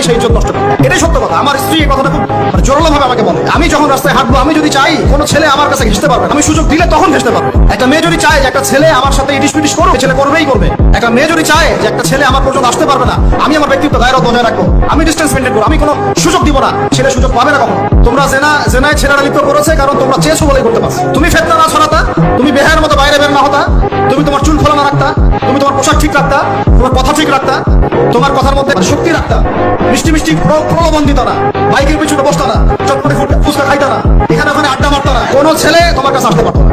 সে ইজ্জত নষ্ট করে। এটাই সত্য কথা। আমার স্ত্রী এই কথাটা খুব জোরালো ভাবে আমাকে বলে, আমি যখন রাস্তায় হাঁটবো, আমি যদি চাই কোনো ছেলে আমার কাছে ঘেঁষতে পারবে, আমি সুযোগ দিলে তখন ঘেঁষতে পারবে। একটা মেয়ে যদি চায় যে একটা ছেলে আমার সাথে ইটিস পিটিস করবে, ছেলে করবেই করবে। একটা মেয়ে যদি চায় যে একটা ছেলে আমার পর্যন্ত আসতে পারবে না, আমি আমার ব্যক্তিত্ব গায়রত বজায় রাখবো, আমি ডিস্টেন্স মেনটেন করবো, আমি কোনো সুযোগ দিব না, ছেলে সুযোগ পাবে না কখনো। তোমরা জেনায় ছেলেরা লিপ্ত করেছে কারণ তোমরা চেয়েছো বলেই করতে পারছো। তুমি ফেতনা না ছড়াতা, তুমি বেহায়ের মতো বাইরে বের না হতা, তুমি তোমার চুল খোলা না রাখতা, তুমি তোমার পোশাক ঠিক রাখতা, তোমার কথা ঠিক রাখতা, তোমার কথার মধ্যে শক্তি রাখতা, মিষ্টি মিষ্টি প্রলোভন দিত না, বাইকের পিছনে বসতা না, চটপটে ফুচকা খাইতা না, এখানে ওখানে আড্ডা মারতা না, কোনো ছেলে তোমার কাছে আসতে পারতো না।